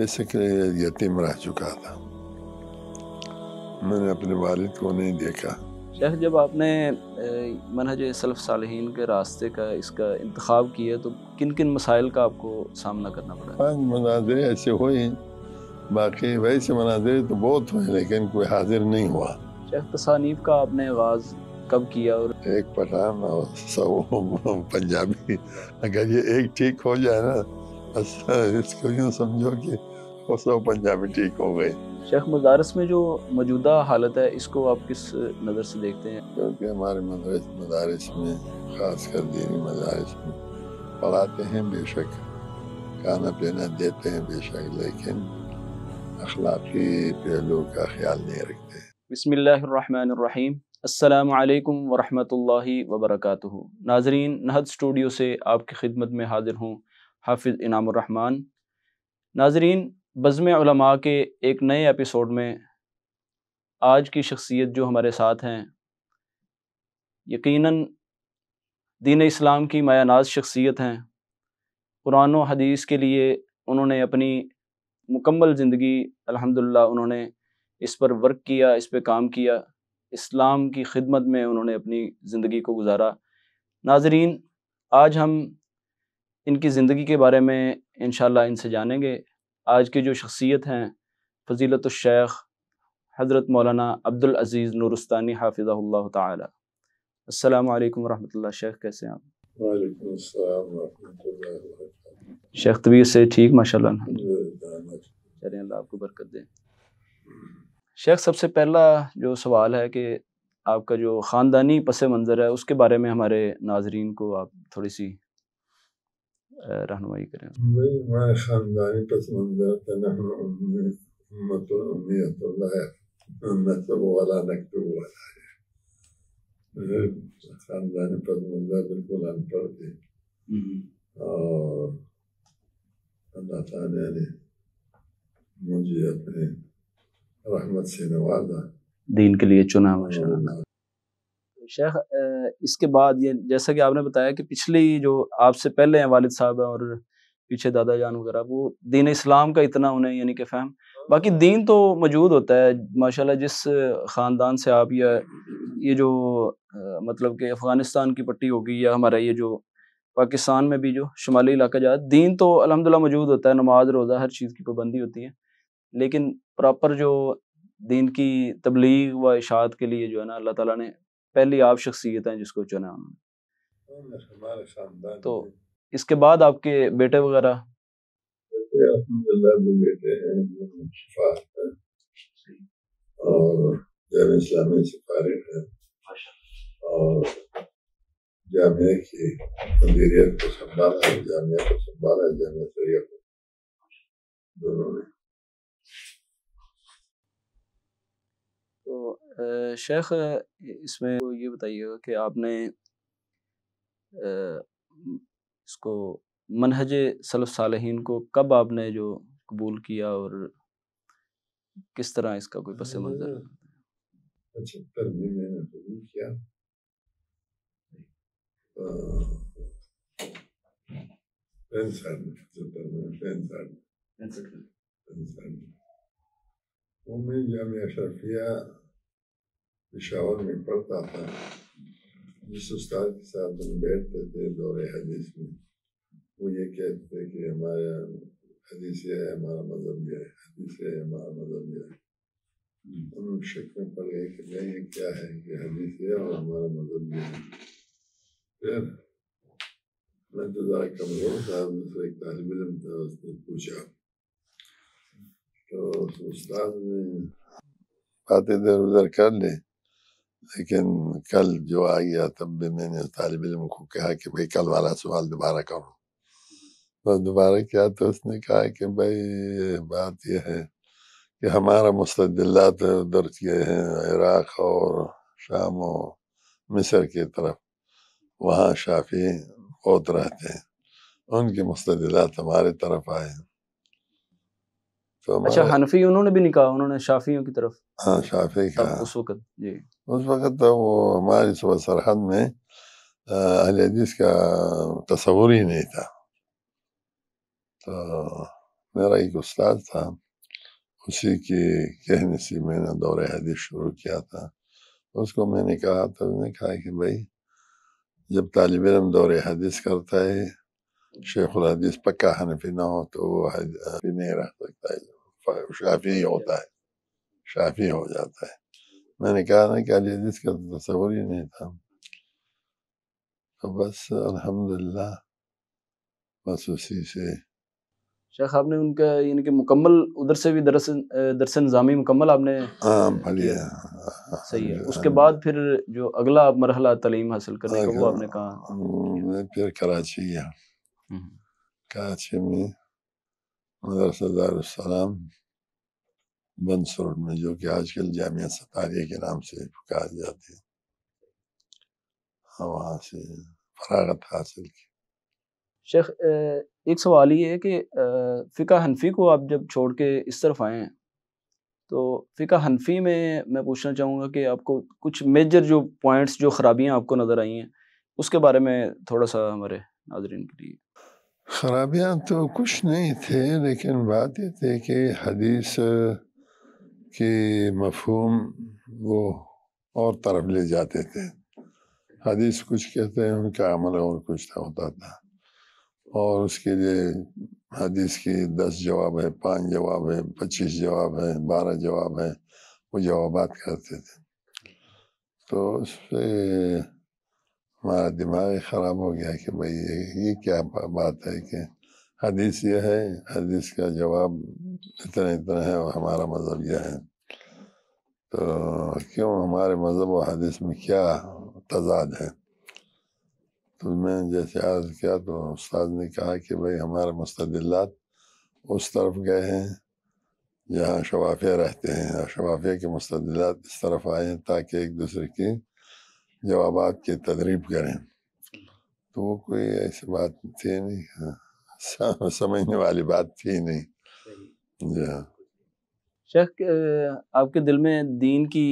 Basically یتیم رہ چکا تھا، میں نے اپنے والد کو نہیں دیکھا۔ شیخ جب آپ نے منہج سلف صالحین کے راستے کا اس کا انتخاب کیا تو کن کن مسائل کا آپ کو سامنا کرنا پڑا؟ 5 مناظرے ایسے ہوئے، باقی ویسے مناظرے تو بہت ہوئے لیکن کوئی حاضر نہیں ہوا۔ شیخ تصانیف کا آپ نے آغاز کب کیا؟ اور ایک پٹھان اور 100 پنجابی، اگر یہ ایک ٹھیک ہو جائے نا اس کو یوں سمجھو کہ وہ 100 پنجابی ٹھیک ہو گئے۔ شیخ مدارس میں جو موجودہ حالت ہے اس کو آپ کس نظر سے دیکھتے ہیں؟ کیونکہ ہمارے مدارس میں خاص کر دینی مدارس میں پڑھاتے ہیں بے شک، کھانا پینا دیتے ہیں بے شک، لیکن اخلاقی پہلو کا خیال نہیں رکھتے۔ بسم اللہ الرحمن الرحیم۔ السلام علیکم ورحمۃ اللہ وبرکاتہ۔ ناظرین، نہد اسٹوڈیو سے آپ کی خدمت میں حاضر ہوں حافظ انعام الرحمن۔ ناظرین، بزم علماء کے ایک نئے ایپیسوڈ میں آج کی شخصیت جو ہمارے ساتھ ہیں، یقیناً دین اسلام کی مایہ ناز شخصیت ہیں۔ قرآن و حدیث کے لیے انہوں نے اپنی مکمل زندگی الحمدللہ انہوں نے اس پر ورک کیا، اس پہ کام کیا، اسلام کی خدمت میں انہوں نے اپنی زندگی کو گزارا۔ ناظرین، آج ہم ان کی زندگی کے بارے میں انشاءاللہ ان سے جانیں گے۔ آج کی جو شخصیت ہیں فضیلت الشیخ حضرت مولانا عبدالعزیز نورستانی حافظہ اللہ تعالی۔ السلام علیکم ورحمۃ اللہ۔ شیخ کیسے ہیں آپ؟ وعلیکم السلام ورحمۃ اللہ وبرکاتہ۔ شیخ طبیعت سے ٹھیک؟ ماشاء اللہ۔ الحمدللہ۔ چلیں، اللہ آپ کو برکت دے۔ شیخ، سب سے پہلا جو سوال ہے کہ آپ کا جو خاندانی پس منظر ہے اس کے بارے میں ہمارے ناظرین کو آپ تھوڑی سی رہنمائی کریں۔ ہمارے خاندانی پس منظر تنحن امت امیت اللہ نسب والا نکتب والا ہے۔ خاندانی پس منظر بالکل ان پڑھ تھے، اور اللہ تعالیٰ نے مجھے اپنے رحمت سے نوازا، دین کے لیے چنا ماشاءاللہ۔ شیخ، اس کے بعد یہ جیسا کہ آپ نے بتایا کہ پچھلی جو آپ سے پہلے ہیں والد صاحب ہیں اور پیچھے دادا جان وغیرہ، وہ دین اسلام کا اتنا انہیں یعنی کہ فہم، باقی دین تو موجود ہوتا ہے ماشاءاللہ۔ جس خاندان سے آپ یہ جو مطلب کہ افغانستان کی پٹی ہوگی یا ہمارا یہ جو پاکستان میں بھی جو شمالی علاقہ جاتا، دین تو الحمدللہ موجود ہوتا ہے، نماز روزہ ہر چیز کی پابندی ہوتی ہے، لیکن پراپر جو دین کی تبلیغ و اشاعت کے لیے جو ہے نا اللہ تعالیٰ نے پہلی آپ شخصیت ہیں جس کو چنا انہوں نے۔ ہمارے خاندان تو اس کے بعد آپ کے بیٹے وغیرہ؟ الحمدللہ دو بیٹے ہیں، شفاعت ہیں اور جامعہ اسلامی سے فارغ ہیں، اور جامعہ کی مدیریت کو سنبھالا ہے، جامعہ کو سنبھالا ہے، جامعہ سریہ کو دونوں نے۔ تو شیخ، اس میں یہ بتائیے گا کہ آپ نے اس کو منہج سلف صالحین کو کب آپ نے جو قبول کیا اور کس طرح اس کا کوئی پس منظر؟ 75 میں میں نے قبول کیا، 65 میں جامعہ اشرفیہ پشاور میں پڑھتا تھا۔ جس استاد کے ساتھ ہم بیٹھتے تھے دور حدیث میں، وہ یہ کہتے تھے کہ ہمارا حدیث یہ ہے، ہمارا مذہب یہ ہے، حدیث یہ ہے، ہمارا مذہب یہ ہے۔ ہم شک میں پڑ گئے کہ نہیں یہ کیا ہے کہ حدیث یہ ہے اور ہمارا مذہب یہ ہے۔ پھر میں تو ذرا کمزور تھا، دوسرے ایک طالب علم تھا، اس نے پوچھا تو اس استاد نے باتیں ادھر ادھر کر لی، لیکن کل جو آ گیا تب بھی میں نے طالب علم کو کہا کہ بھائی کل والا سوال دوبارہ کرو۔ تو دوبارہ کیا تو اس نے کہا کہ بھائی بات یہ ہے کہ ہمارا مستدلات ادھر کے ہیں عراق اور شام و مصر کی طرف، وہاں شافعی بہت رہتے ہیں، ان کی مستدلات ہمارے طرف آئے ہیں۔ تو اچھا، حنفی انہوں نے بھی نہیں کہا، انہوں نے شافعیوں کی طرف؟ ہاں، شافعی کا اس وقت جی، اس وقت تو وہ ہماری صوبہ سرحد میں اہل حدیث کا تصور ہی نہیں تھا۔ تو میرا ایک استاد تھا، اسی کی کہنے سے میں نے دور حدیث شروع کیا تھا. اس کو میں نے کہا تو اس نے کہا کہ بھائی جب طالب علم دور حدیث کرتا ہے شیخ الحدیث پکا حنفی نہ ہو تو وہ حنفی نہیں رہ سکتا ہے، شافعی ہوتا ہے، شافعی ہو جاتا ہے. میں نے کہا نا کہ اہل حدیث کا تصور ہی نہیں تھا. تو بس الحمدللہ بس اسی سے. شیخ آپ نے ان کا یعنی کہ مکمل ادھر سے بھی درس نظامی مکمل آپ نے پڑھیا. صحیح ہے. اس کے بعد پھر جو اگلا مرحلہ تعلیم حاصل کرنے کا وہ آپ نے کہا؟ میں پھر کراچی گیا. کراچی میں مدرسہ دارالسلام بنس روڈ میں، جو کہ آج کل جامعہ ستاریہ کے نام سے کہا جاتی ہے، وہاں سے فراغت حاصل کی. شیخ ایک سوال یہ ہے کہ فقہ حنفی کو آپ جب چھوڑ کے اس طرف آئے ہیں تو فقہ حنفی میں پوچھنا چاہوں گا کہ آپ کو کچھ میجر جو پوائنٹس جو خرابیاں آپ کو نظر آئی ہیں اس کے بارے میں تھوڑا سا ہمارے ناظرین کے لیے. خرابیاں تو کچھ نہیں تھے، لیکن بات یہ تھی کہ حدیث کی مفہوم وہ اور طرف لے جاتے تھے. حدیث کچھ کہتے ہیں، ان کا عمل اور کچھ ہوتا تھا، اور اس کے لیے حدیث کی 10 جواب ہے، 5 جواب ہے، 25 جواب ہے، 12 جواب ہے، وہ جوابات کرتے تھے. تو اس پہ ہمارا دماغ خراب ہو گیا کہ بھئی یہ کیا بات ہے کہ حدیث یہ ہے، حدیث کا جواب اتنا ہے اور ہمارا مذہب یہ ہے، تو کیوں ہمارے مذہب و حدیث میں کیا تضاد ہے. تو میں نے جیسے عرض کیا تو استاد نے کہا کہ بھئی ہمارے مستدلات اس طرف گئے ہیں جہاں شوافیہ رہتے ہیں، اور شوافیہ کے مستدلات اس طرف آئے ہیں تاکہ ایک دوسرے کی جوابات کی تدریب کریں. تو وہ کوئی ایسی بات تھی نہیں، سمجھنے والی بات تھی نہیں. جی ہاں. شیخ آپ کے دل میں دین کی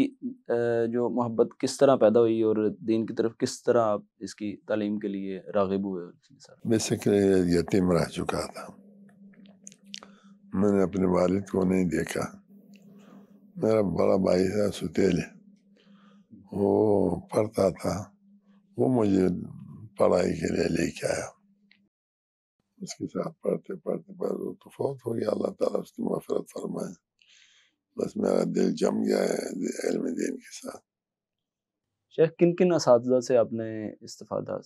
جو محبت کس طرح پیدا ہوئی اور دین کی طرف کس طرح آپ اس کی تعلیم کے لیے راغب ہوئے؟ بیسیکلی یتیم رہ چکا تھا، میں نے اپنے والد کو نہیں دیکھا. میرا بڑا بھائی تھا ستیل، وہ پڑھتا تھا، وہ مجھے پڑھائی کے لیے لے کے آیا. اس کے ساتھ پڑھتے پڑھتے وہ تو فوت ہو گیا، اللہ تعالیٰ اس کی مغفرت فرمائے. بس میرا دل جم گیا ہے علم دین کے ساتھ. شیخ کن کن اساتذہ سے آپ نے استفادہ؟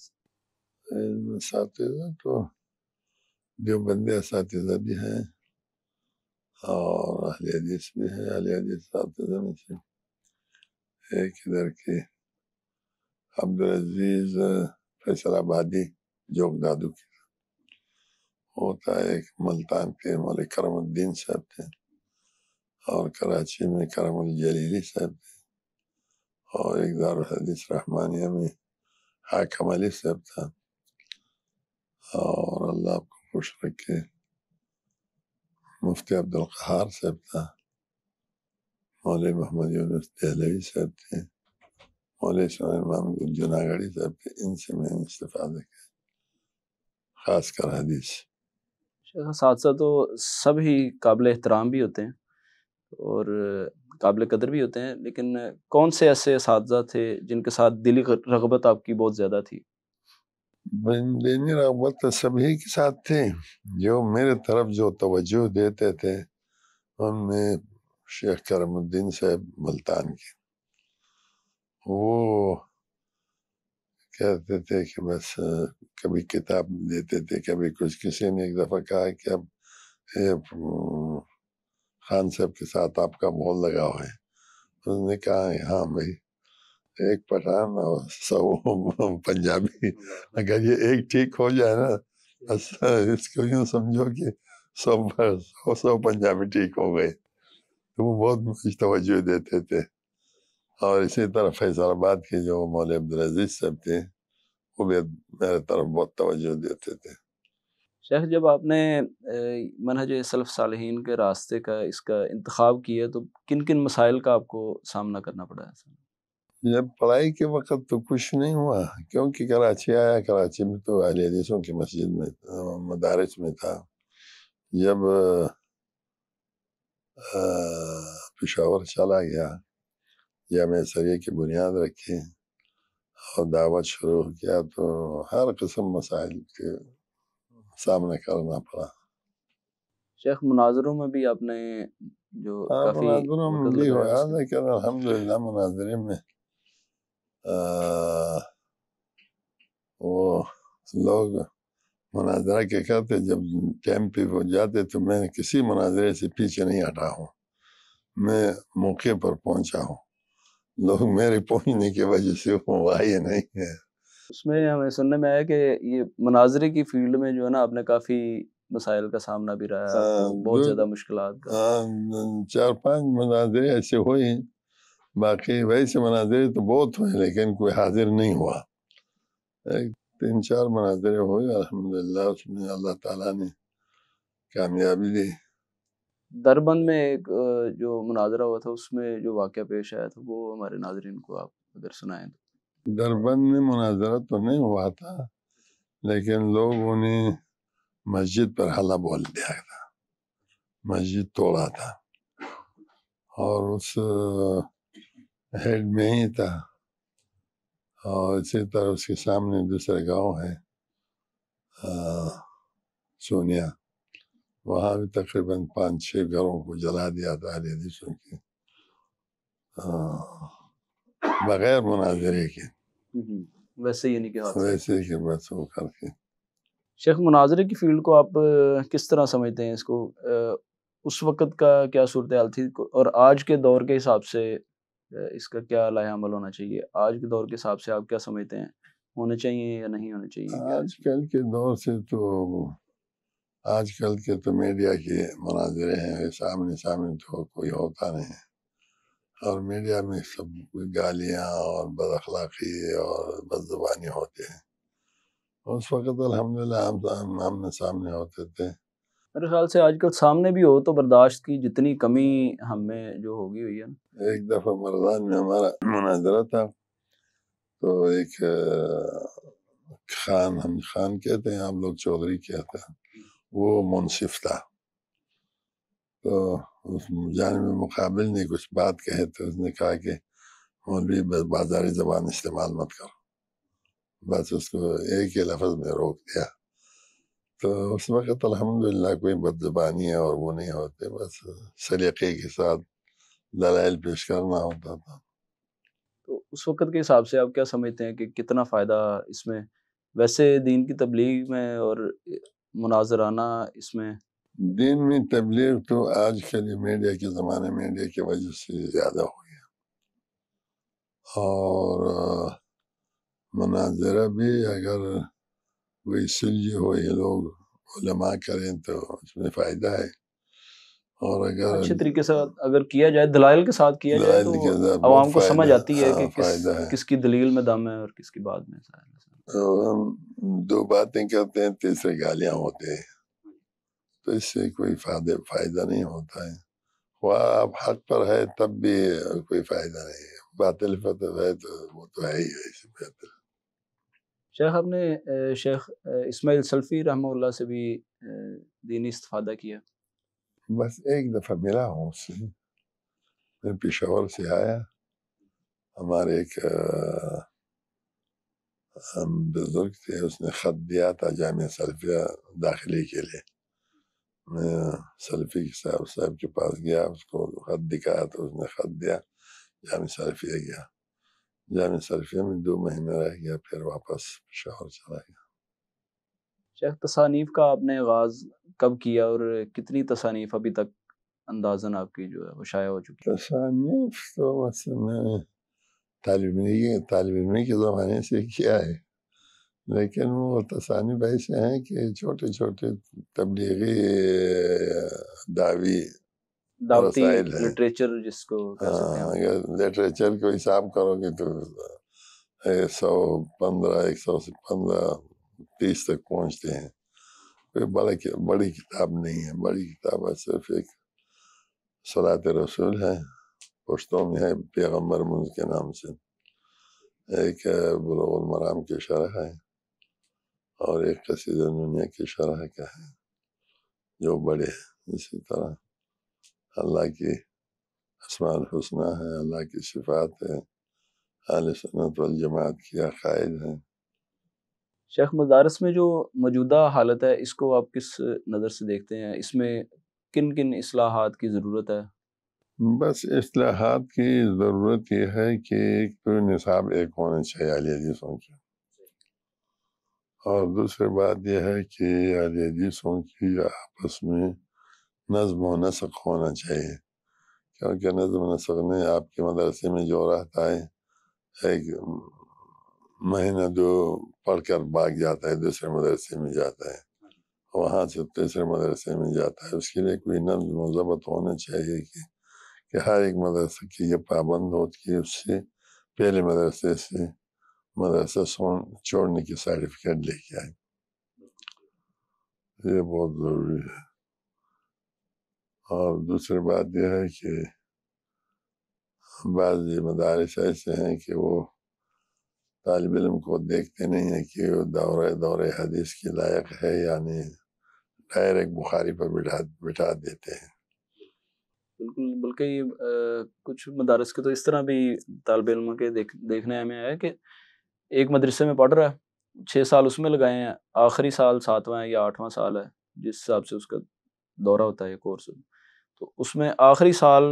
اساتذہ تو دیوبندی اساتذہ بھی ہیں اور اہل حدیث بھی ہیں. اہل حدیث اساتذہ میں سے ایک ادھر کے عبدالعزیز فیصل آبادی جوگ دادو کی ہوتا ہے، ایک ملتان کے مولوی کرم الدین صاحب تھے، اور کراچی میں کرم الجلیلی صاحب تھے، اور ایک دارالحدیث رحمانیہ میں حاکم علی صاحب تھا. اور اللہ آپ کو خوش رکھے مفتی عبدالقہار صاحب تھا، مولوی محمد یونس دہلوی صاحب تھے، مولوی اسماعیل محمود جناگڑھی صاحب تھے. ان سے میں نے استفادہ کیا، خاص کر حدیث. شیخ اساتذہ تو سب ہی قابل احترام بھی ہوتے ہیں اور قابل قدر بھی ہوتے ہیں، لیکن کون سے ایسے اساتذہ تھے جن کے ساتھ دلی رغبت آپ کی بہت زیادہ تھی؟ دینی رغبت تو سبھی کے ساتھ تھی. جو میرے طرف جو توجہ دیتے تھے ان میں شیخ کرم الدین صاحب ملتان کے، وہ کہتے تھے کہ بس کبھی کتاب دیتے تھے، کبھی کچھ. کسی نے ایک دفعہ کہا کہ اب خان صاحب کے ساتھ آپ کا بہت لگاؤ ہے. اس نے کہا ہاں بھائی، ایک پٹھان اور 100 پنجابی، اگر یہ ایک ٹھیک ہو جائے نا اس کو یوں سمجھو کہ 100 پنجابی ٹھیک ہو گئے. تو وہ بہت مجھے توجہ دیتے تھے. اور اسی طرح فیصل آباد کے جو مولوی عبدالعزیز صاحب تھے وہ بھی میرے طرف بہت توجہ دیتے تھے. شیخ جب آپ نے منہج سلف صالحین کے راستے کا اس کا انتخاب کیا تو کن کن مسائل کا آپ کو سامنا کرنا پڑا ہے؟ جب پڑھائی کے وقت تو کچھ نہیں ہوا، کیونکہ کراچی آیا، کراچی میں تو اہل حدیثوں کی مسجد میں مدارس میں تھا. جب پشاور چلا گیا، جامعہ سریہ کی بنیاد رکھی اور دعوت شروع کیا، تو ہر قسم مسائل کے سامنا کرنا پڑا۔ شیخ مناظروں میں بھی آپ نے جو کافی مناظروں میں وقت بھی لگایا ہوا، اس میں۔ لیکن الحمدللہ مناظرے میں وہ لوگ مناظرہ کے کرتے، جب ٹائم پہ وہ جاتے تو میں کسی مناظرے سے پیچھے نہیں ہٹا ہوں، میں موقع پر پہنچا ہوں، لوگ میرے پہنچنے کی وجہ سے وہ آئے نہیں ہے۔ اس میں ہمیں سننے میں آیا کہ یہ مناظرے کی فیلڈ میں جو ہے نا آپ نے کافی مسائل کا سامنا بھی رہا ہے آپ کو، بہت زیادہ مشکلات کا۔ 4-5 مناظرے ایسے ہوئے، باقی ویسے مناظرے تو بہت ہوئے لیکن کوئی حاضر نہیں ہوا۔ 3-4 مناظرے ہوئے، الحمدللہ اس میں اللہ تعالیٰ نے کامیابی دی۔ دربند میں ایک جو مناظرہ ہوا تھا، اس میں جو واقعہ پیش آیا تھا وہ ہمارے ناظرین کو آپ اگر سنائیں تو۔ دربند میں مناظرہ تو نہیں ہوا تھا، لیکن لوگوں نے مسجد پر حلہ بول دیا تھا، مسجد توڑا تھا، اور اس ہیڈ میں ہی تھا، اور اسی طرح اس کے سامنے دوسرے گاؤں ہے سونیا، وہاں بھی تقریباً 5-6 گھروں کو جلا دیا تھا اہل حدیثوں کے، بغیر مناظرے کے، ویسے یعنی کہ حادثہ۔ ویسے کہ بس وہ کر کے۔ شیخ مناظرے کی فیلڈ کو آپ کس طرح سمجھتے ہیں اس کو؟ اس وقت کا کیا صورتحال تھی اور آج کے دور کے حساب سے اس کا کیا لائحہ عمل ہونا چاہیے؟ آج کے دور کے حساب سے آپ کیا سمجھتے ہیں، ہونے چاہیے یا نہیں ہونے چاہیے؟ آج کل کے دور سے تو آج کل کے تو میڈیا کے مناظرے ہیں، سامنے سامنے تو کوئی ہوتا نہیں ہے، اور میڈیا میں سب گالیاں اور بد اخلاقی اور بد زبانی ہوتے ہیں۔ اس وقت الحمدللہ ہم آمنے سامنے ہوتے تھے۔ میرے خیال سے آج کل سامنے بھی ہو تو برداشت کی جتنی کمی ہمیں جو ہوگی ہوئی ہے نا۔ ایک دفعہ مردان میں ہمارا مناظرہ تھا، تو ایک خان، ہم خان کہتے ہیں، ہم لوگ چودھری کہتے ہیں، وہ منصف تھا، تو اس جانب مقابل نے کچھ بات کہے تو اس نے کہا کہ مولوی بازاری زبان استعمال مت کرو، بس اس کو ایک ہی لفظ میں روک دیا۔ تو اس وقت الحمدللہ کوئی بد زبانی اور وہ نہیں ہوتے، بس سلیقے کے ساتھ دلائل پیش کرنا ہوتا تھا۔ تو اس وقت کے حساب سے آپ کیا سمجھتے ہیں کہ کتنا فائدہ اس میں ویسے دین کی تبلیغ میں اور مناظرانہ اس میں؟ دین میں تبلیغ تو آج کل میڈیا کے زمانے، میڈیا کی وجہ سے زیادہ ہو گیا، اور مناظرہ بھی اگر کوئی سلجھی ہو، یہ لوگ علماء کریں تو اس میں فائدہ ہے، اور اگر اچھے طریقے سے اگر کیا جائے، دلائل کے ساتھ کیا جائے تو دلائل کے ساتھ عوام بہت کو سمجھ فائدہ، آتی ہے کہ فائدہ ہے۔ کس کی دلیل میں دم ہے اور کس کی بات میں۔ ہم 2 باتیں کرتے ہیں، تیسرے گالیاں ہوتے ہیں، تو اس سے کوئی فائدہ نہیں ہوتا ہے۔ خواہ آپ حق پر ہے تب بھی کوئی فائدہ نہیں ہے، باطل پر ہے تو وہ تو ہے ہی ایسے بہتر۔ شیخ آپ نے شیخ اسماعیل سلفی رحمہ اللہ سے بھی دینی استفادہ کیا؟ بس ایک دفعہ ملا ہوں اس سے، میں پشاور سے آیا، ہمارے ایک بزرگ تھے، اس نے خط دیا تھا جامعہ سلفیہ داخلے کے لیے، میں سلفی صاحب کے پاس گیا، اس کو خط دکھایا تو اس نے خط دیا، جامعہ سلفیہ گیا، جامعہ سلفیہ میں 2 مہینے رہ گیا، پھر واپس پشاور چلا گیا۔ شیخ تصانیف کا آپ نے آغاز کب کیا اور کتنی تصانیف ابھی تک اندازاً آپ کی جو ہے وہ شائع ہو چکی؟ تصانیف تو بس میں طالب علمی کے زمانے سے کیا ہے، لیکن وہ تصانیف ایسے ہیں کہ چھوٹے چھوٹے تبلیغی دعوی دعوتی رسائل ہیں۔ لٹریچر جس کو کہہ سکتے ہیں ہم۔ اگر لٹریچر کو حساب کرو گے تو 115 تک پہنچتے ہیں، کوئی بڑی کتاب نہیں ہے، بڑی کتاب ہے صرف ایک صلاۃ رسول ہے، پشتوں میں ہے پیغمبر منز کے نام سے، ایک بلوغ المرام کی شرح ہے، اور ایک قصیدہ نونیہ کی شرح کا ہے جو بڑے ہیں۔ اسی طرح اللہ کی اسماء الحسنہ ہے، اللہ کی صفات ہے، اہل سنت والجماعت کی عقائد ہیں۔ شیخ مدارس میں جو موجودہ حالت ہے اس کو آپ کس نظر سے دیکھتے ہیں؟ اس میں کن کن اصلاحات کی ضرورت ہے؟ بس اصلاحات کی ضرورت یہ ہے کہ ایک تو نصاب ایک ہونا چاہیے اہل حدیثوں کی، اور دوسری بات یہ ہے کہ اہل حدیثوں کی آپس میں نظم و نسق ہونا چاہیے، کیونکہ نظم و نسق نے آپ کے مدرسے میں جو رہتا ہے ایک مہینہ دو پڑھ کر بھاگ جاتا ہے، دوسرے مدرسے میں جاتا ہے، وہاں سے تیسرے مدرسے میں جاتا ہے، اس کے لیے کوئی نظم و ضبط ہونا چاہیے کہ ہر ایک مدرسے کی یہ پابند ہو کہ اس سے پہلے مدرسے سے مدرسہ چھوڑنے کی سرٹیفکیٹ لے کے آئے، یہ بہت ضروری ہے۔ اور دوسری بات یہ ہے کہ بعض مدارس ایسے ہیں کہ وہ طالب علم کو دیکھتے نہیں ہیں کہ وہ دورہ حدیث کے لائق ہے، یعنی ڈائریکٹ بخاری پر بٹھا دیتے ہیں۔ بالکل، بلکہ یہ کچھ مدارس کے تو اس طرح بھی طالب علموں کے دیکھنے میں آیا کہ ایک مدرسے میں پڑھ رہا ہے، 6 سال اس میں لگائے ہیں، آخری سال 7واں یا 8واں سال ہے جس حساب سے اس کا دورہ ہوتا ہے کورس، تو اس میں آخری سال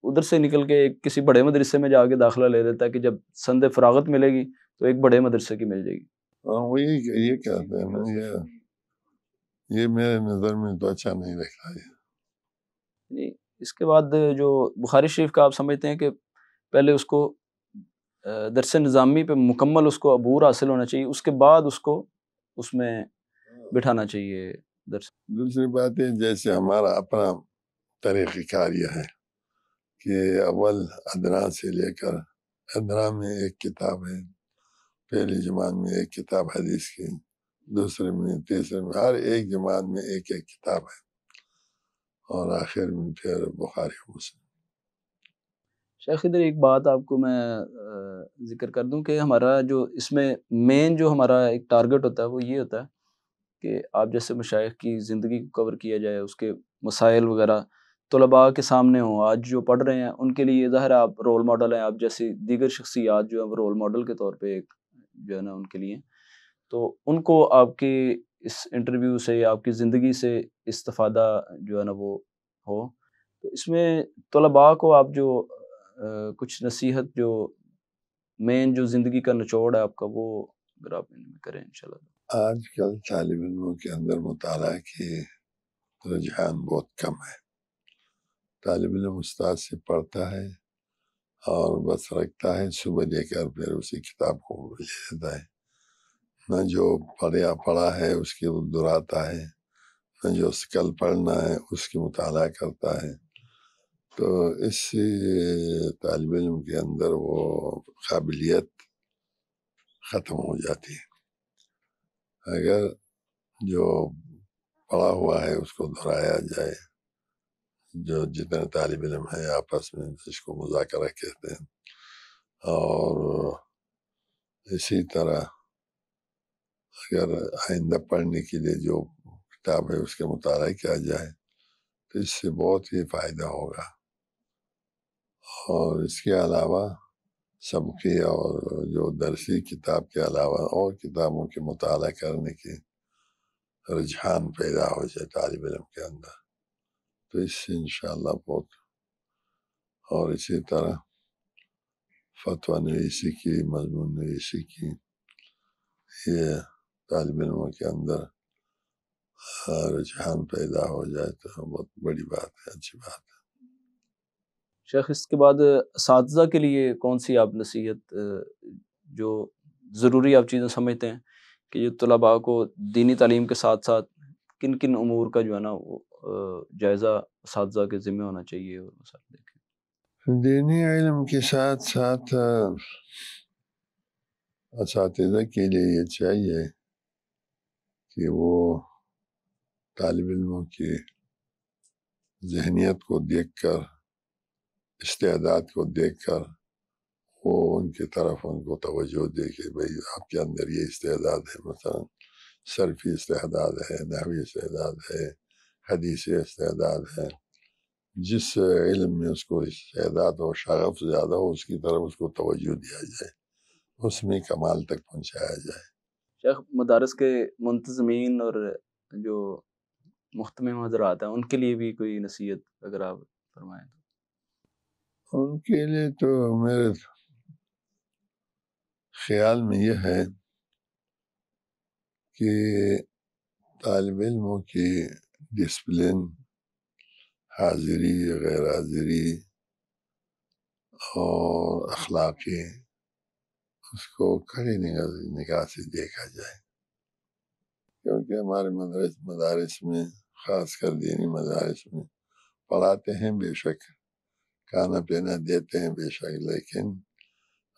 ادھر سے نکل کے کسی بڑے مدرسے میں جا کے داخلہ لے لیتا ہے کہ جب سند فراغت ملے گی تو ایک بڑے مدرسے کی مل جائے گی۔ وہ یہ کہتے ہیں نا، یہ میرے نظر میں تو اچھا نہیں لگتا ہے۔ یعنی اس کے بعد جو بخاری شریف کا آپ سمجھتے ہیں کہ پہلے اس کو درس نظامی پہ مکمل اس کو عبور حاصل ہونا چاہیے، اس کے بعد اس کو اس میں بٹھانا چاہیے درس۔ دوسری بات ہے جیسے ہمارا اپنا طریقہ کار یہ ہے کہ اول ادنا سے لے کر ادنا میں ایک کتاب ہے، پہلی جماعت میں ایک کتاب حدیث کی، دوسرے میں تیسرے میں ہر ایک جماعت میں ایک ایک کتاب ہے، اور آخر میں پھر بخاری و مسلم۔ شیخ ادھر ایک بات آپ کو میں ذکر کر دوں کہ ہمارا جو اس میں مین جو ہمارا ایک ٹارگٹ ہوتا ہے وہ یہ ہوتا ہے کہ آپ جیسے مشائخ کی زندگی کو کور کیا جائے، اس کے مسائل وغیرہ طلباء کے سامنے ہوں، آج جو پڑھ رہے ہیں ان کے لیے ظاہر آپ رول ماڈل ہیں، آپ جیسی دیگر شخصیات جو ہیں وہ رول ماڈل کے طور پہ ایک جو ہے نا ان کے لیے، تو ان کو آپ کے اس انٹرویو سے آپ کی زندگی سے استفادہ جو ہے نا وہ ہو، تو اس میں طلباء کو آپ جو کچھ نصیحت جو مین جو زندگی کا نچوڑ ہے آپ کا وہ اگر آپ ان میں کریں انشاءاللہ۔ آج کل طالب علموں کے اندر مطالعہ کی رجحان بہت کم ہے، طالب علم استاد سے پڑھتا ہے اور بس رکھتا ہے، صبح لے کر پھر اسی کتاب کو لے لیتا ہے، نہ جو پڑھا ہے اس کی دہراتا ہے، نہ جو اس کل پڑھنا ہے اس کی مطالعہ کرتا ہے، تو اس سے طالب علم کے اندر وہ قابلیت ختم ہو جاتی ہے۔ اگر جو پڑھا ہوا ہے اس کو دہرایا جائے، جو جتنے طالب علم ہیں آپس میں جس کو مذاکرہ کہتے ہیں، اور اسی طرح اگر آئندہ پڑھنے کے لیے جو کتاب ہے اس کے مطالعہ کیا جائے تو اس سے بہت ہی فائدہ ہوگا، اور اس کے علاوہ سبقی اور جو درسی کتاب کے علاوہ اور کتابوں کے مطالعہ کرنے کی رجحان پیدا ہو جائے طالب علم کے اندر، تو اس سے انشاءاللہ بہت، اور اسی طرح فتویٰ نویسی کی، مضمون نویسی کی، یہ طالب علموں کے اندر رجحان پیدا ہو جائے تو بہت بڑی بات ہے، اچھی بات ہے۔ شیخ اس کے بعد اساتذہ کے لیے کون سی آپ نصیحت جو ضروری آپ چیزیں سمجھتے ہیں کہ جو طلباء کو دینی تعلیم کے ساتھ ساتھ کن کن امور کا جو ہے نا وہ جائزہ اساتذہ کے ذمہ ہونا چاہیے، اور مسائل دیکھیں؟ دینی علم کے ساتھ ساتھ اساتذہ کے لیے یہ چاہیے کہ وہ طالب علموں کی ذہنیت کو دیکھ کر، استعداد کو دیکھ کر وہ ان کی طرف ان کو توجہ دے کہ بھئی آپ کے اندر یہ استعداد ہے، مثلا صرفی استعداد ہے، نحوی استعداد ہے، حدیثی استعداد ہے، جس علم میں اس کو استعداد ہو، شغف زیادہ ہو، اس کی طرف اس کو توجہ دیا جائے، اس میں کمال تک پہنچایا جائے۔ شیخ مدارس کے منتظمین اور جو محتمم حضرات ہیں ان کے لیے بھی کوئی نصیحت اگر آپ فرمائیں تو؟ ان کے لیے تو میرے خیال میں یہ ہے کہ طالب علموں کی ڈسپلن، حاضری غیر حاضری اور اخلاقی، اس کو کڑی نگاہ سے دیکھا جائے، کیونکہ ہمارے مدارس میں، خاص کر دینی مدارس میں، پڑھاتے ہیں بے شک، کھانا پینا دیتے ہیں بے شک، لیکن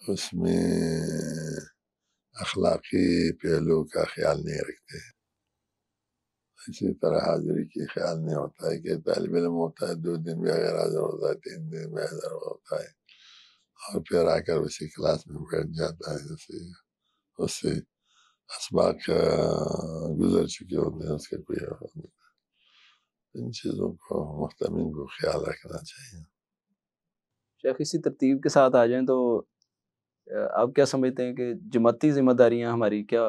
اس میں اخلاقی پہلو کا خیال نہیں رکھتے۔ اسی طرح حاضری کی خیال نہیں ہوتا ہے کہ طالب علم ہوتا ہے 2 دن بھی اگر حاضر ہوتا ہے، 3 دن بھی حاضر ہوتا ہے، اور پھر آ کر اسی کلاس میں بیٹھ جاتا ہے، اس سے اسباق گزر چکے ہوتے ہیں، اس کا کوئی ان چیزوں کو محتمین کو خیال رکھنا چاہیے۔ شیخ اسی ترتیب کے ساتھ آ جائیں تو آپ کیا سمجھتے ہیں کہ جماعتی ذمہ داریاں ہماری کیا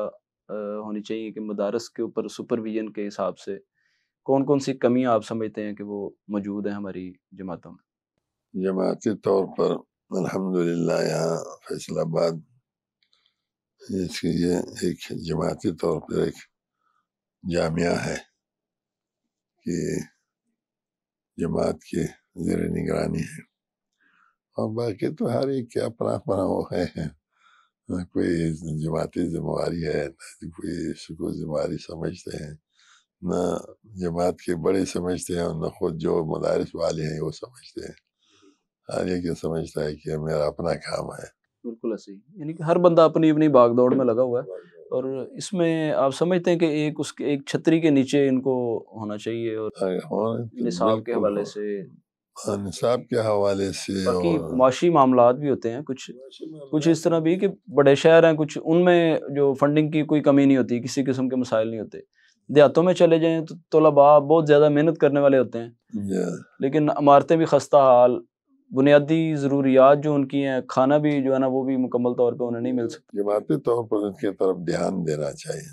ہونی چاہیے کہ مدارس کے اوپر سپرویژن کے حساب سے کون کون سی کمیاں آپ سمجھتے ہیں کہ وہ موجود ہیں ہماری جماعتوں میں؟ جماعتی طور پر الحمدللہ یہاں فیصل آباد اس کی یہ ایک جماعتی طور پر ایک جامعہ ہے کہ جماعت کے زیر نگرانی ہے، اور باقی تو ہر ایک کے اپنا اپنا وہ ہے، نہ کوئی جماعتی ذمہ داری ہے، نہ کوئی اس کو ذمہ داری سمجھتے ہیں، نہ جماعت کے بڑے سمجھتے ہیں، اور نہ خود جو مدارس والے ہیں وہ سمجھتے ہیں۔ ہر ایک یہ سمجھتا ہے کہ میرا اپنا کام ہے۔ بالکل ایسے ہی، یعنی کہ ہر بندہ اپنی اپنی باغ دوڑ میں لگا ہوا ہے، اور اس میں آپ سمجھتے ہیں کہ ایک چھتری کے نیچے ان کو ہونا چاہیے، اور نصاب کے حوالے سے، نصاب کے حوالے سے، باقی اور معاشی معاملات بھی ہوتے ہیں کچھ اس طرح بھی کہ بڑے شہر ہیں، کچھ ان میں جو فنڈنگ کی کوئی کمی نہیں ہوتی، کسی قسم کے مسائل نہیں ہوتے۔ دیہاتوں میں چلے جائیں تو طلباء بہت زیادہ محنت کرنے والے ہوتے ہیں، لیکن عمارتیں بھی خستہ حال، بنیادی ضروریات جو ان کی ہیں، کھانا بھی جو ہے نا وہ بھی مکمل طور پہ انہیں نہیں مل سکتا۔ جماعتی طور پر ان کی طرف دھیان دینا چاہیے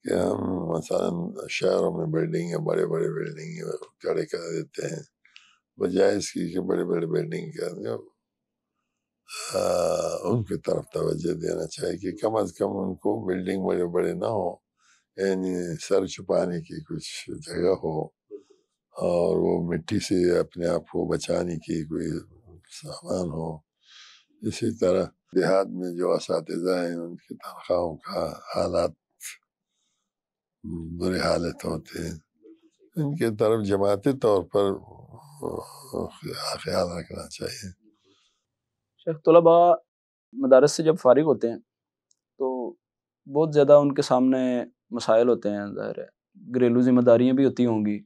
کہ ہم مثلا شہروں میں بلڈنگیں، بڑے بڑے بلڈنگیں کھڑے کر دیتے ہیں، بجائے اس کی کہ بڑے بڑے بلڈنگ کر دیں، ان کی طرف توجہ دینا چاہیے کہ کم از کم ان کو بلڈنگ بڑے بڑے نہ ہو، یعنی سر چھپانے کی کچھ جگہ ہو، اور وہ مٹی سے اپنے آپ کو بچانے کی کوئی سامان ہو۔ اسی طرح دیہات میں جو اساتذہ ہیں ان کی تنخواہوں کا حالات برے حالت ہوتے ہیں، ان کی طرف جماعتی طور پر خیال رکھنا چاہیے۔ شیخ طلباء مدارس سے جب فارغ ہوتے ہیں تو بہت زیادہ ان کے سامنے مسائل ہوتے ہیں، ظاہر ہے گھریلو ذمہ داریاں بھی ہوتی ہوں گی،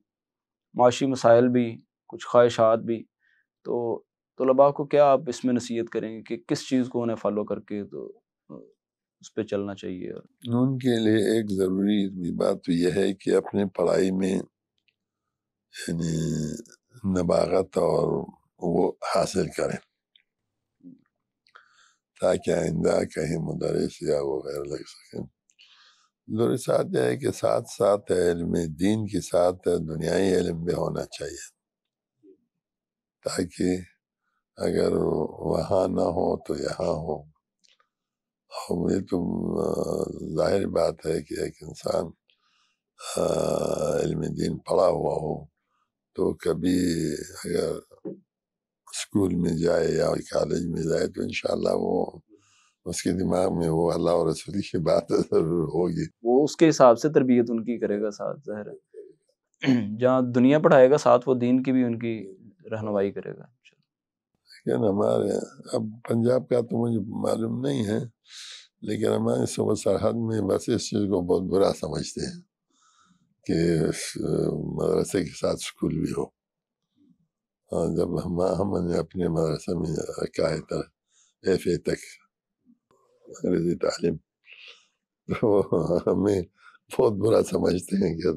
معاشی مسائل بھی، کچھ خواہشات بھی، تو طلباء کو کیا آپ اس میں نصیحت کریں گے کہ کس چیز کو انہیں فالو کر کے تو اس پہ چلنا چاہیے؟ ان کے لیے ایک ضروری بات تو یہ ہے کہ اپنے پڑھائی میں یعنی نباغت اور وہ حاصل کریں، تاکہ آئندہ کہیں مدرس یا وہ غیر لگ سکیں۔ ضروری ساتھ یہ ہے کہ ساتھ ساتھ علم دین کے ساتھ دنیائی علم بھی ہونا چاہیے، تاکہ اگر وہاں نہ ہو تو یہاں ہو۔ اور یہ تو ظاہر بات ہے کہ ایک انسان علم دین پڑھا ہوا ہو تو کبھی اگر اسکول میں جائے یا کالج میں جائے تو انشاءاللہ وہ اس کے دماغ میں وہ اللہ اور رسول کی بات ضرور ہوگی، وہ اس کے حساب سے تربیت ان کی کرے گا، ساتھ ظاہر ہے جہاں دنیا پڑھائے گا ساتھ وہ دین کی بھی ان کی رہنمائی کرے گا۔ لیکن ہمارے اب پنجاب کا تو مجھے معلوم نہیں ہے، لیکن ہمارے صوبہ سرحد میں بس اس چیز کو بہت برا سمجھتے ہیں کہ مدرسے کے ساتھ اسکول بھی ہو۔ جب ہم نے اپنے مدرسے میں رکھا ہے FA تک انگریزی تعلیم، تو ہمیں بہت برا سمجھتے ہیں کہ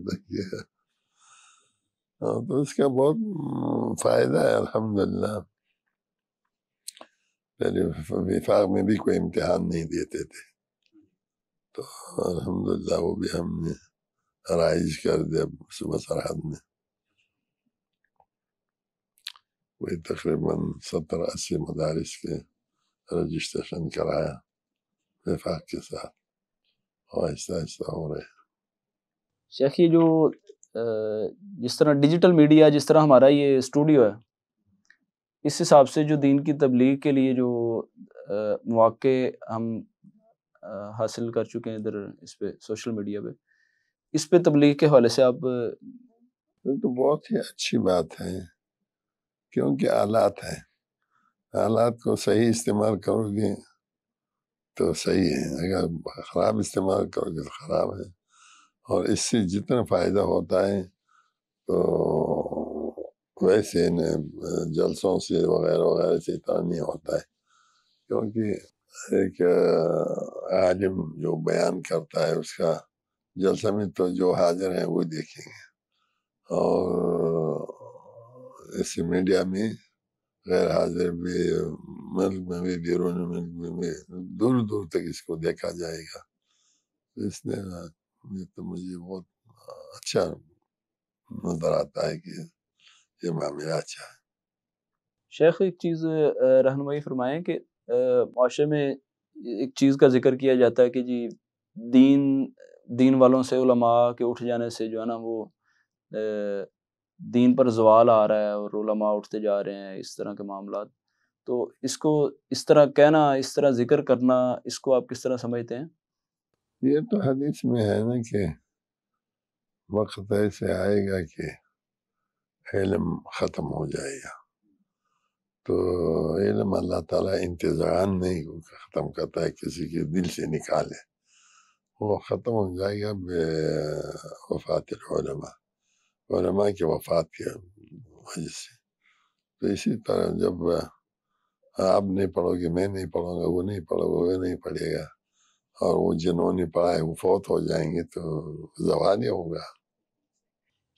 تو اس کا بہت فائدہ ہے الحمدللہ. پہلے وفاق میں بھی کوئی امتحان نہیں دیتے تھے، تو الحمدللہ وہ بھی ہم نے رائج کر دیا صوبہ سرحد میں. وہی تقریباً 70-80 مدارس کے رجسٹریشن کرایا وفاق کے ساتھ، اور آہستہ آہستہ ہو رہے. شیخ یہ جو جس طرح ڈیجیٹل میڈیا، جس طرح ہمارا یہ اسٹوڈیو ہے، اس حساب سے جو دین کی تبلیغ کے لیے جو مواقع ہم حاصل کر چکے ہیں ادھر اس پہ سوشل میڈیا پہ، اس پہ تبلیغ کے حوالے سے آپ یہ تو بہت ہی اچھی بات ہے، کیونکہ آلات ہیں، آلات کو صحیح استعمال کرو گے تو صحیح ہے، اگر خراب استعمال کرو گے تو خراب ہے. اور اس سے جتنا فائدہ ہوتا ہے تو ویسے جلسوں سے وغیرہ وغیرہ سے اتنا نہیں ہوتا ہے، کیونکہ ایک عالم جو بیان کرتا ہے اس کا جلسہ میں تو جو حاضر ہیں وہ دیکھیں گے، اور اس میڈیا میں غیر حاضر بھی ملک میں بھی بیرون ملک میں بھی دور دور تک اس کو دیکھا جائے گا. اس لیے یہ تو مجھے بہت اچھا نظر آتا ہے کہ یہ معاملہ اچھا ہے. شیخ ایک چیز رہنمائی فرمائیں کہ معاشرے میں ایک چیز کا ذکر کیا جاتا ہے کہ جی دین والوں سے، علماء کے اٹھ جانے سے جو ہے نا وہ دین پر زوال آ رہا ہے اور علماء اٹھتے جا رہے ہیں، اس طرح کے معاملات. تو اس کو اس طرح کہنا، اس طرح ذکر کرنا، اس کو آپ کس طرح سمجھتے ہیں؟ یہ تو حدیث میں ہے نا کہ وقت ایسے آئے گا کہ علم ختم ہو جائے گا. تو علم اللہ تعالیٰ انتظام نہیں ختم کرتا ہے، کسی کے دل سے نکالے، وہ ختم ہو جائے گا بے وفات العلماء، علماء کی وفات کی وجہ سے. تو اسی طرح جب آپ نہیں پڑھو گے، میں نہیں پڑھوں گا، وہ نہیں پڑھو گا، وہ نہیں پڑھے گا، اور وہ جنہوں نے پڑھا ہے وہ فوت ہو جائیں گے تو زوال ہی ہوگا.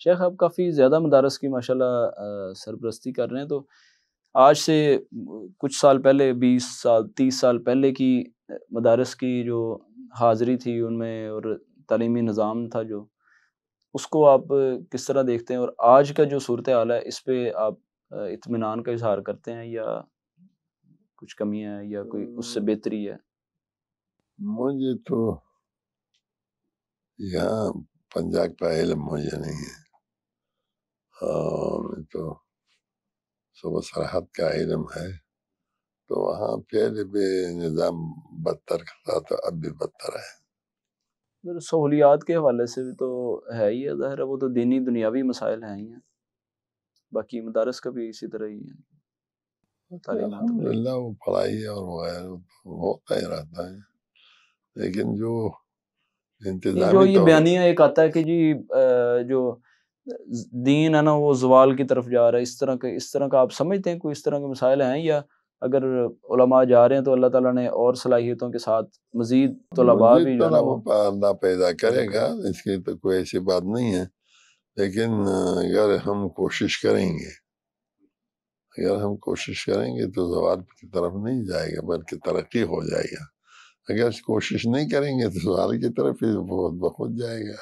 شیخ آپ کافی زیادہ مدارس کی ماشاءاللہ سرپرستی کر رہے ہیں، تو آج سے کچھ سال پہلے، 20 سال 30 سال پہلے کی مدارس کی جو حاضری تھی ان میں اور تعلیمی نظام تھا جو، اس کو آپ کس طرح دیکھتے ہیں، اور آج کا جو صورتحال ہے اس پہ آپ اطمینان کا اظہار کرتے ہیں یا کچھ کمیاں ہیں یا کوئی اس سے بہتری ہے؟ مجھے تو یہاں پنجاب کا علم مجھے نہیں ہے، میں تو صوبہ سرحد کا علم ہے. تو وہاں پہلے بھی نظام بدتر تھا تو اب بھی بدتر ہے. سہولیات کے حوالے سے بھی تو ہے ہی ہے، ظاہر ہے وہ تو دینی دنیاوی مسائل ہیں ہی ہیں، باقی مدارس کا بھی اسی طرح ہی ہے. الحمدللہ وہ پڑھائی اور وغیرہ ہوتا ہی رہتا ہے، لیکن جو جو انتظامی یہ بیانیہ ایک آتا ہے کہ جی جو دین ہے نا وہ زوال کی طرف جا رہا ہے، اس طرح کا آپ سمجھتے ہیں کوئی اس طرح کے مسائل ہیں، یا اگر علماء جا رہے ہیں تو اللہ تعالیٰ نے اور صلاحیتوں کے ساتھ مزید طلباء بھی جو ہے نا وہ اللہ پیدا کرے گا، اس کی تو کوئی ایسی بات نہیں ہے. لیکن اگر ہم کوشش کریں گے تو زوال کی طرف نہیں جائے گا بلکہ ترقی ہو جائے گا. اگر کوشش نہیں کریں گے تو زوال کی طرف ہی بہت بخود جائے گا.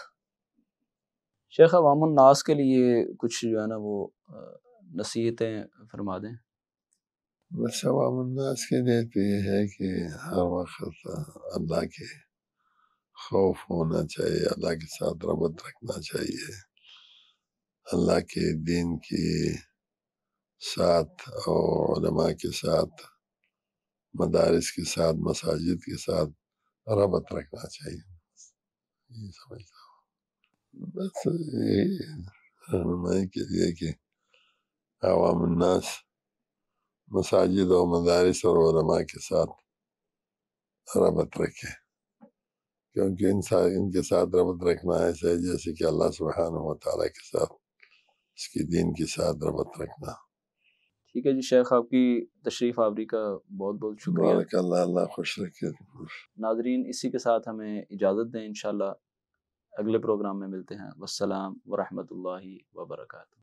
شیخ عوام الناس کے لیے کچھ جو ہے نا وہ نصیحتیں فرما دیں. بس عوام الناس کے لیے تو یہ ہے کہ ہر وقت اللہ کے خوف ہونا چاہیے، اللہ کے ساتھ ربط رکھنا چاہیے، اللہ کے دین کے ساتھ اور علماء کے ساتھ، مدارس کے ساتھ، مساجد کے ساتھ ربط رکھنا چاہیے. یہ سمجھتا ہوں بس یہی رہنمائی کے لیے کہ عوام الناس مساجد اور مدارس اور علماء کے ساتھ ربط رکھے، کیونکہ ان کے ساتھ ربط رکھنا ایسا ہے جیسے کہ اللہ سبحانہ و تعالیٰ کے ساتھ، اس کی دین کے ساتھ ربط رکھنا. ٹھیک ہے جی شیخ، آپ کی تشریف آوری کا بہت بہت شکریہ. بارک اللہ، اللہ خوش رکھے. ناظرین اسی کے ساتھ ہمیں اجازت دیں، انشاءاللہ اگلے پروگرام میں ملتے ہیں. والسلام ورحمۃ اللہ وبرکاتہ.